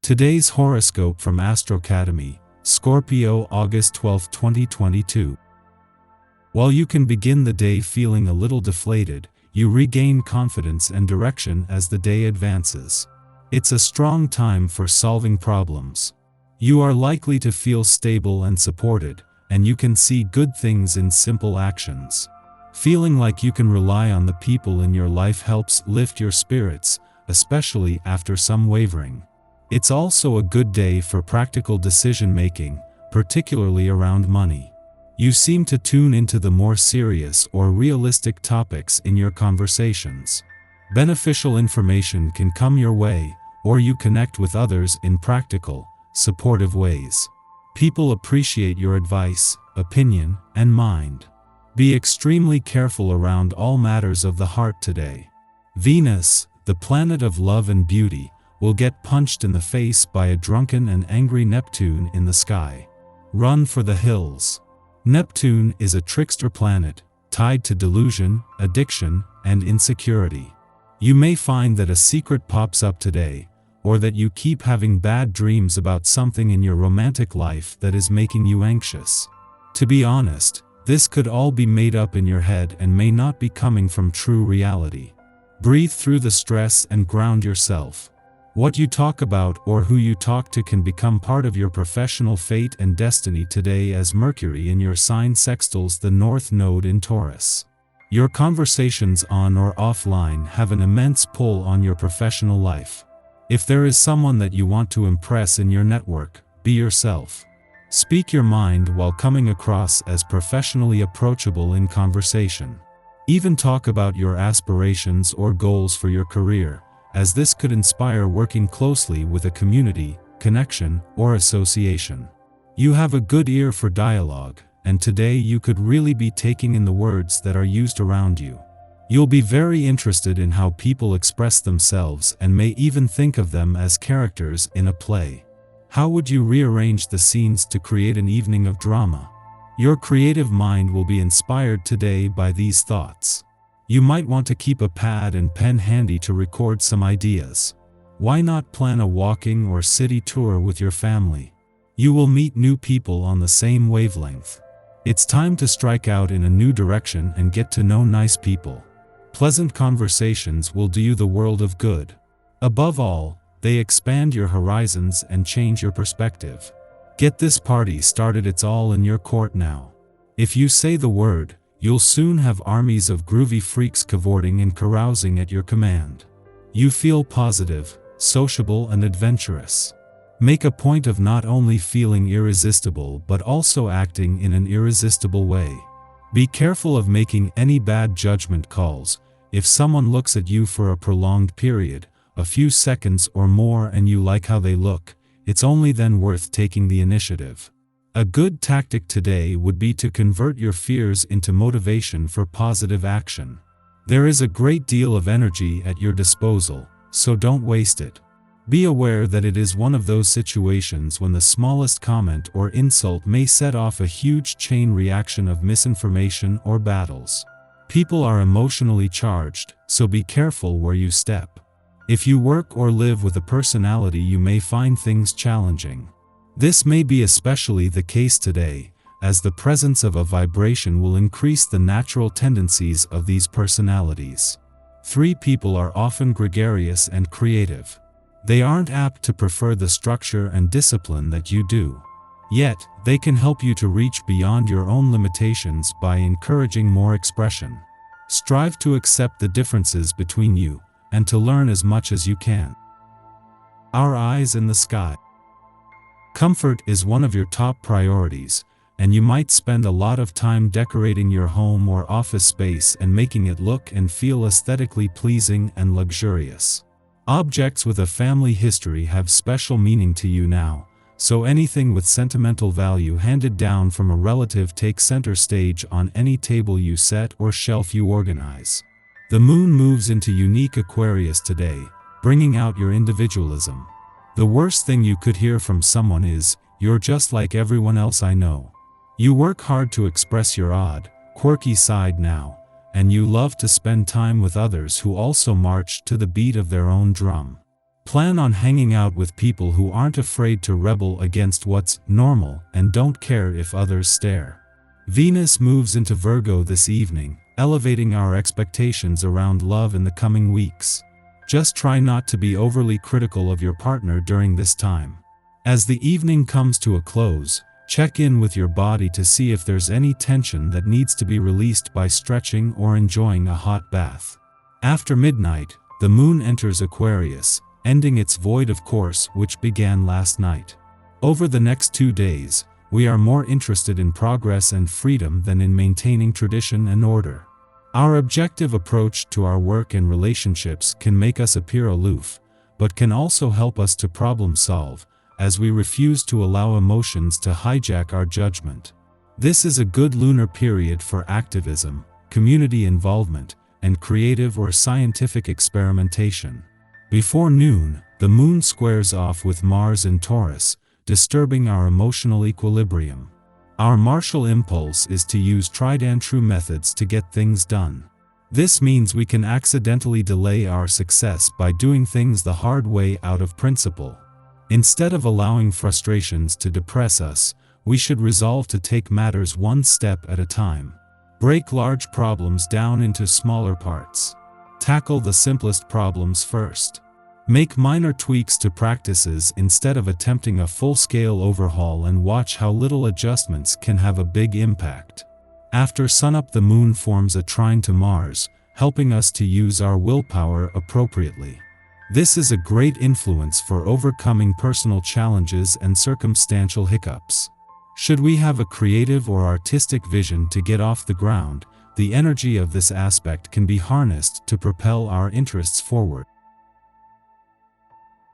Today's horoscope from Astrocademy, Scorpio August 12, 2022. While you can begin the day feeling a little deflated, you regain confidence and direction as the day advances. It's a strong time for solving problems. You are likely to feel stable and supported, and you can see good things in simple actions. Feeling like you can rely on the people in your life helps lift your spirits, especially after some wavering. It's also a good day for practical decision-making, particularly around money. You seem to tune into the more serious or realistic topics in your conversations. Beneficial information can come your way, or you connect with others in practical, supportive ways. People appreciate your advice, opinion, and mind. Be extremely careful around all matters of the heart today. Venus, the planet of love and beauty, will get punched in the face by a drunken and angry Neptune in the sky. Run for the hills. Neptune is a trickster planet, tied to delusion, addiction, and insecurity. You may find that a secret pops up today, or that you keep having bad dreams about something in your romantic life that is making you anxious. To be honest, this could all be made up in your head and may not be coming from true reality. Breathe through the stress and ground yourself. What you talk about or who you talk to can become part of your professional fate and destiny today as Mercury in your sign sextiles the North Node in Taurus. Your conversations on or offline have an immense pull on your professional life. If there is someone that you want to impress in your network, be yourself. Speak your mind while coming across as professionally approachable in conversation. Even talk about your aspirations or goals for your career, as this could inspire working closely with a community, connection, or association. You have a good ear for dialogue, and today you could really be taking in the words that are used around you. You'll be very interested in how people express themselves and may even think of them as characters in a play. How would you rearrange the scenes to create an evening of drama? Your creative mind will be inspired today by these thoughts. You might want to keep a pad and pen handy to record some ideas. Why not plan a walking or city tour with your family? You will meet new people on the same wavelength. It's time to strike out in a new direction and get to know nice people. Pleasant conversations will do you the world of good. Above all, they expand your horizons and change your perspective. Get this party started, it's all in your court now. If you say the word, you'll soon have armies of groovy freaks cavorting and carousing at your command. You feel positive, sociable, and adventurous. Make a point of not only feeling irresistible but also acting in an irresistible way. Be careful of making any bad judgment calls. If someone looks at you for a prolonged period, a few seconds or more, and you like how they look, it's only then worth taking the initiative. A good tactic today would be to convert your fears into motivation for positive action. There is a great deal of energy at your disposal, so don't waste it. Be aware that it is one of those situations when the smallest comment or insult may set off a huge chain reaction of misinformation or battles. People are emotionally charged, so be careful where you step. If you work or live with a personality, you may find things challenging. This may be especially the case today, as the presence of a vibration will increase the natural tendencies of these personalities. 3 people are often gregarious and creative. They aren't apt to prefer the structure and discipline that you do. Yet, they can help you to reach beyond your own limitations by encouraging more expression. Strive to accept the differences between you, and to learn as much as you can. Our eyes in the sky. Comfort is one of your top priorities, and you might spend a lot of time decorating your home or office space and making it look and feel aesthetically pleasing and luxurious. Objects with a family history have special meaning to you now, so anything with sentimental value handed down from a relative takes center stage on any table you set or shelf you organize. The moon moves into unique Aquarius today, bringing out your individualism. The worst thing you could hear from someone is, "You're just like everyone else I know." You work hard to express your odd, quirky side now, and you love to spend time with others who also march to the beat of their own drum. Plan on hanging out with people who aren't afraid to rebel against what's normal and don't care if others stare. Venus moves into Virgo this evening, elevating our expectations around love in the coming weeks. Just try not to be overly critical of your partner during this time. As the evening comes to a close, check in with your body to see if there's any tension that needs to be released by stretching or enjoying a hot bath. After midnight, the moon enters Aquarius, ending its void of course which began last night. Over the next 2 days, we are more interested in progress and freedom than in maintaining tradition and order. Our objective approach to our work and relationships can make us appear aloof, but can also help us to problem solve, as we refuse to allow emotions to hijack our judgment. This is a good lunar period for activism, community involvement, and creative or scientific experimentation. Before noon, the moon squares off with Mars in Taurus, disturbing our emotional equilibrium. Our martial impulse is to use tried and true methods to get things done. This means we can accidentally delay our success by doing things the hard way out of principle. Instead of allowing frustrations to depress us, we should resolve to take matters one step at a time. Break large problems down into smaller parts. Tackle the simplest problems first. Make minor tweaks to practices instead of attempting a full-scale overhaul, and watch how little adjustments can have a big impact. After sunup, the moon forms a trine to Mars, helping us to use our willpower appropriately. This is a great influence for overcoming personal challenges and circumstantial hiccups. Should we have a creative or artistic vision to get off the ground, the energy of this aspect can be harnessed to propel our interests forward.